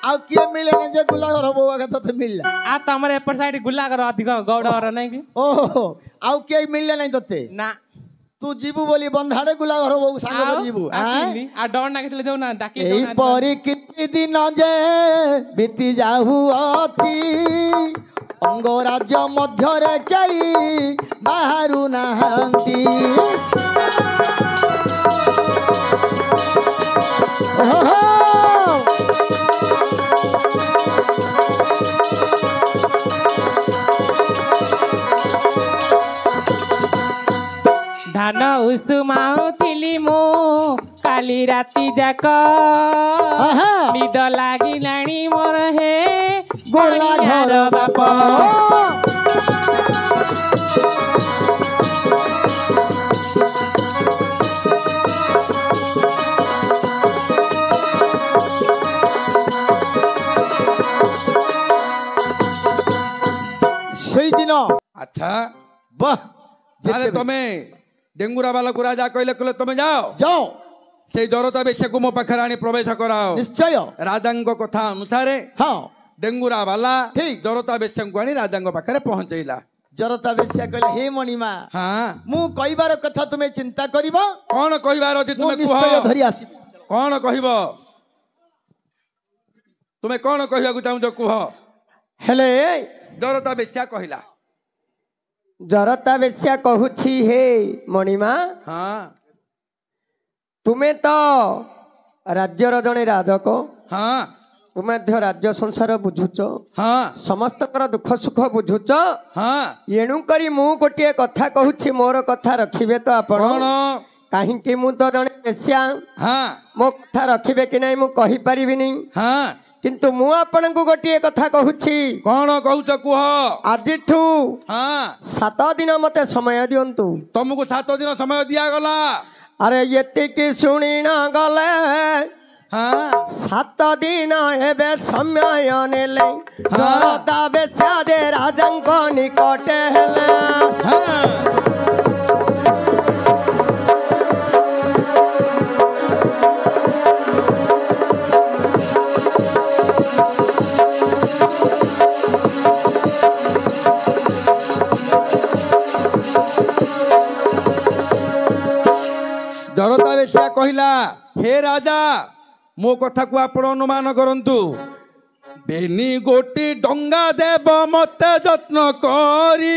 आउ किए मिले नहीं जे गुला घर बोवा के तते मिलला आ तमरे एपर साइड गुल्ला कर अधिक गौड़ घर नहीं कि ओहो आउ किए मिलले नहीं तते ना तू जीबू बोली बंधाड़े गुला घर बोऊ सांग कर जीबू आ डर ना केतले जाऊ ना डाकी एई परी किति दिन जे बीती जाहु अथी अंगराज्य मध्य रे केई बाहरु नाहंती धान उसुमाउथिली मु काली राति जाक निद लागिलाणी मोर हे गोला घर बापा সেই দিন अच्छा বাহ ताले तमे डेंगुरा वाला को राजा कहले कहले तमे जाओ যাও से जरता बेशकु मो पाखरे आनी प्रवेश कराओ নিশ্চয় राजांग कथा अनुसार হ্যাঁ डेंगुरा वाला ठीक। जरता बेशकु आनी राजांग पाखरे पहुंचैला जरता बेसिया कहले हे मणिमा हाँ मु कहिबार कथा तुमे चिंता करिवो कौन कहबार अछि मु तुमे निश्चय कह धरि आसीबी कौन कहबो तुमे कौन कहबा को चाहू कुह हेले जरता बेसिया कहला जरता बेश्या कहूछि हे मणिमा हाँ तुमे तो राज्यर जड़े राजक हाँ तुमे राज्य संसार बुझुच हाँ समस्त दुख सुख बुझुच हाँ एणुक मु गोटे कथा कहूछि मोर कथा रखिबे तो आपण कौन कहीं मु तो जड़े बेश्या हाँ मो कथा रखिबे कि नहीं मु कहि परिबिनी हाँ किंतु मु आपण को गोटे कथा कहूछि कौन कहूच कुह आजिठू हाँ 7 दिन मते समय दियंतु तुमको 7 दिन समय दिया गला अरे ये शुणी न गले हाँ 7 दिन एबे समय नेले जरता बेस्या दे राजंक निकटे हेले हाँ जरता बेश्या कहला हे राजा मो कथा को आपण अनुमान करंतु बेनी गोटी डंगा देव मते जत्न करी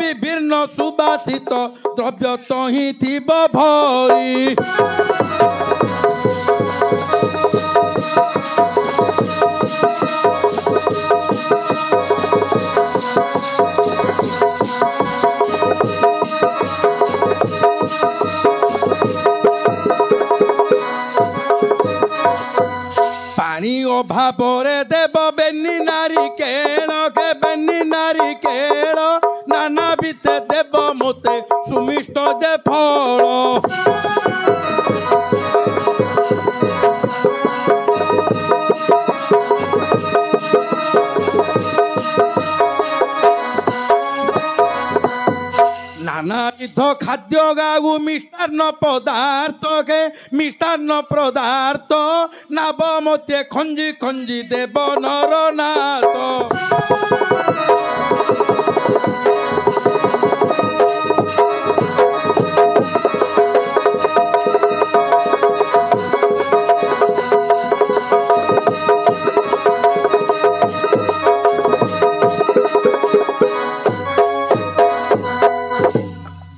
विभिन्न सुबासित द्रव्य तही थिब भरी अभाव देव बेनी नारी केळ नाना बीते देव मोते सुमिष्ट जे फल नानाविध खाद्य गाऊ मिष्टान्न पदार्थ नाब मते खंजी खंजी देव नरनाथ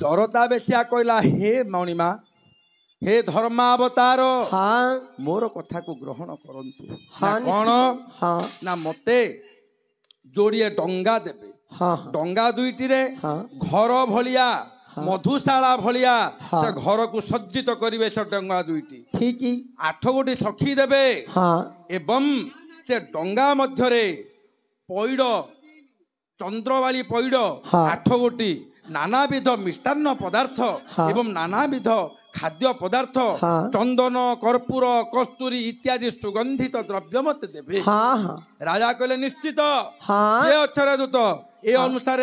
जरता बेश्या कहला हे मणिमा हे धर्मावतार हाँ मोर कथा को ग्रहण करंतु हाँ कौन हाँ ना मते जोड़िए डंगा देबे हाँ डंगा दुईटी रे हाँ घर भलिया मधुशाला भलिया से घर को सज्जित करिवे से डंगा दुईटी ठीक 8 गोटी सखी देबे हाँ एवं से डंगा मध्य रे पैड़ चंद्रवाली पैड़ 8 गोटी नानाविध मिष्टान्न पदार्थ एवं नानाविध खाद्य पदार्थ चंदन कर्पूर कस्तूरी इत्यादि सुगंधित द्रव्य मत देवे राजा कहले निश्चित ये अक्षर दूत ए अनुसार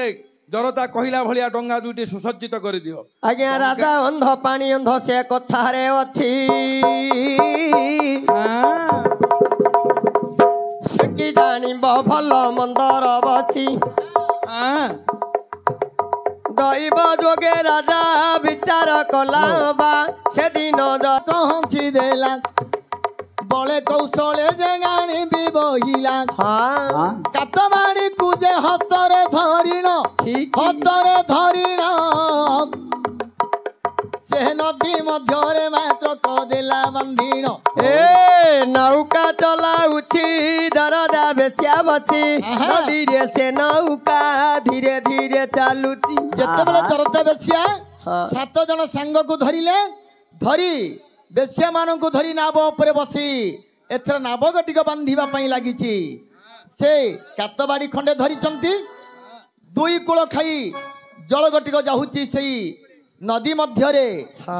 जरता कहला भलिया डंगा दुईटी सुसज्जित कर दियो आज्ञा राजा अंध पानी अंध से कथा रे अछि ଭଲ ମନ୍ଦର ବସି ଦୈବ ଯୋଗେ ରାଜା ବିଚାର କଲା ବା ସେଦିନ ପହଞ୍ଚି ଦେଲା ବଳେ କୌଶଳେ ଯେ ଗାଣି ବି ବହିଲା କାତବାଣୀକୁ ଯେ ହତରେ ଧରିଣ ସେ ନଦୀ ମଧ୍ୟରେ ମାତ୍ର କଦେଲା ବାନ୍ଧିଣ ଏ ନୌକା ଚଲାଉଛି ଦରଦା ବେଶ୍ୟା ବସି ନଦୀରେ ସେ ନୌକା ଧୀରେ ଧୀରେ ଚାଲୁଛି ଯେତେବେଳେ ଦରଦା ବେଶ୍ୟା 7 ଜଣ ସାଙ୍ଗକୁ ଧରି ବେଶ୍ୟା ମାନଙ୍କୁ ଧରି ନାବ ଉପରେ ବସି ଏଥର ନାବ ଗଟିକ ବାନ୍ଧିବା ପାଇଁ ଲାଗିଛି ସେ କାତବାଡ଼ି ଖଣ୍ଡେ ଧରିଛନ୍ତି 2 କୂଳ ଖାଇ ଜଳ ଗଟିକ ଯାଉଛି ସେଇ ନଦୀ ମଧ୍ୟରେ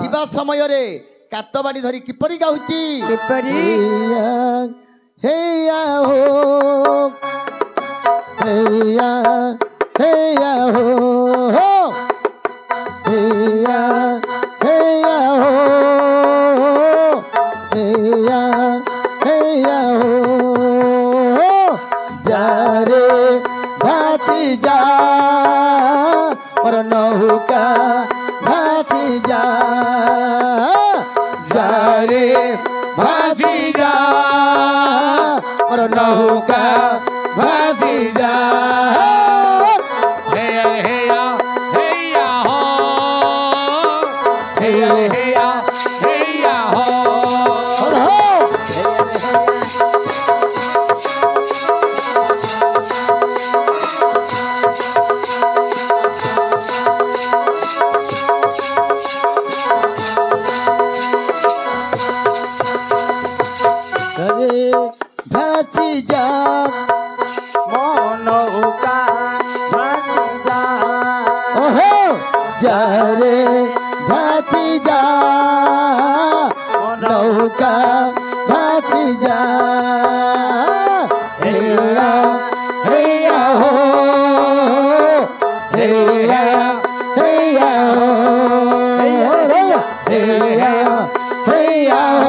ଯିବା ସମୟରେ କାତବାଡ଼ି ଧରି କିପରି ଗାଉଛି ହେଇଆ ହୋ ହେଇଆ ହେଇଆ ହୋ ହେଇଆ ହେଇଆ ହୋ ହେଇଆ ହେଇଆ ହୋ ଯାରେ ଭାସି ଯା ମୋର ନୌକା भासी जा रे भासी जा और नौका भासी जा हेया हेया हेया हो हेया हेया हेया हो भासी जा नौका भासी जा ओहो जा रे भासी जा नौका भासी जा हेया हेया हो हेया हेया हो हेया हेया हो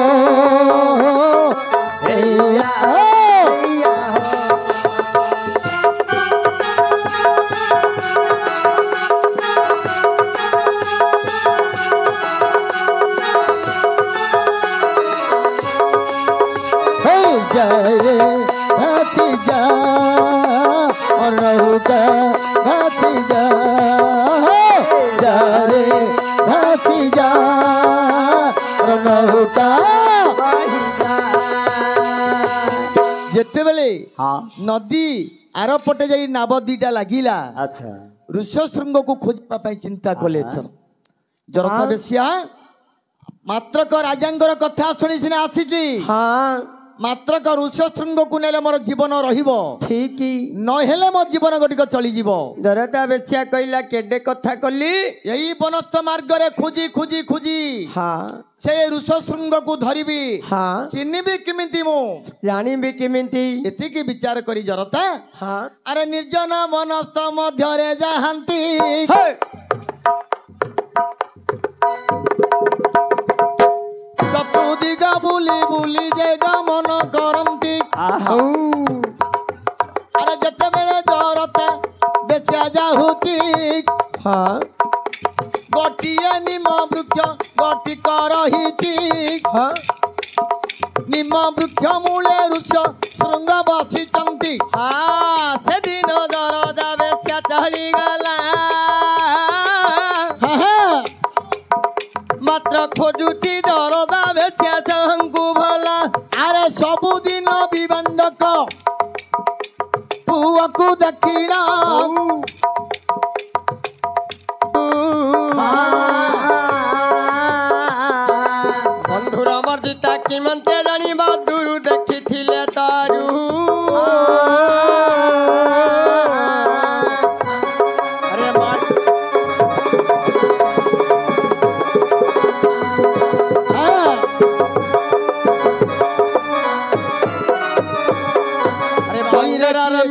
भासी जा और नौका भासी जा रे भासी जा और नौका जेतेबेले नदी आर पटे जाई नाव 2टा लागिला अच्छा ऋषशृंग को खोजपा पई चिंता कले जरता बेसिया मात्रक राजांगर कथा सुनी सिना आसीची मात्रक ऋषशृंग को नेले मोर जीवन रहिबो ठीक न हेले मो जीवन गटिक चली जीवो दरता बेचिया कइला केडे कथा कली यही बनस्थ मार्ग रे खोजी खोजी खोजी से ऋषशृंग को धरिबी चिन्हिबी किमिति मो जानिबी किमिति एति की विचार करी जरता अरे निर्जन बनस्थ मध्य रे जाहंती चतुर्दिगा बुली बुली जे गमन करंती अरे जते बेले जरता बेसिया जाहुती गोटिए निम वृक्ष गोटी करहिती निम वृक्ष मूले ऋष शृंग बसिचंती से दिन दरदा बेसिया चली गला मात्र खोजुटी दरदा बेचिया चाहंगु भला अरे सबुदिन विबंधक पुअकु दक्षिण बंधुर मर्जिता किमंते जानिबा दूरु देखिथिले तारू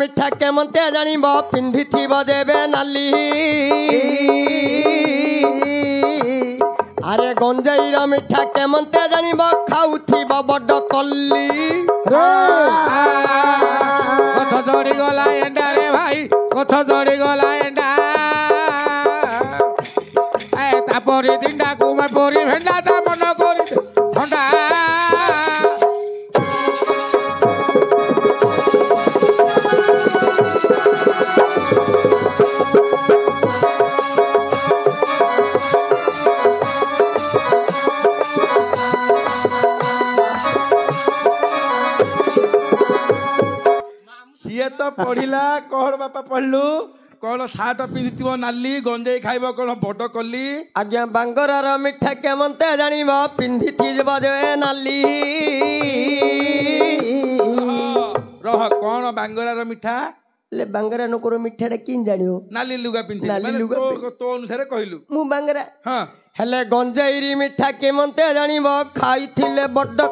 मिठा केमते जानिब पिंधि देवे नाली अरे गंजेईर मिठा केमते जानिब खाउथिब बड़ कल्ली ଦଡ଼ି ଗଲା ଏଣ୍ଡା ରେ ଭାଇ ଗଛ ଦଡ଼ି ଗଲା ଏଣ୍ଡା ତାପରି ଦିଣ୍ଡା କୁମା ପରି ଭେଣ୍ଡା ତା ମନ କରି ଥଣ୍ଡା ସିଏ ତ ପଢିଲା କଣ ବାପା ପଢିଲୁ କଣ ସାର୍ଟ ପିନ୍ଧିଥିବ ନାଲି ଗଞ୍ଜେଇ ଖାଇବ କଣ ବଡ କଲି ଆଜ୍ଞା ବାଙ୍ଗରାର ମିଠା କେମନ୍ତେ ଜାଣିବ ପିନ୍ଧିଥିବ ଯେ ନାଲି ରହ କଣ ବାଙ୍ଗରାର ମିଠା ହେଲେ ବାଙ୍ଗରା ନକର ମିଠାଟା କିନ୍ ଜାଣିବ ନାଲି ଲୁଗା ପିନ୍ଧି ନାଲି ଲୁଗା ତୋ ଅନୁସାରେ କହିଲୁ ମୁଁ ବାଙ୍ଗରା ହଁ ହେଲେ ଗଞ୍ଜେଇରି ମିଠା କେମନ୍ତେ ଜାଣିବ ଖାଇଥିଲେ ବଡ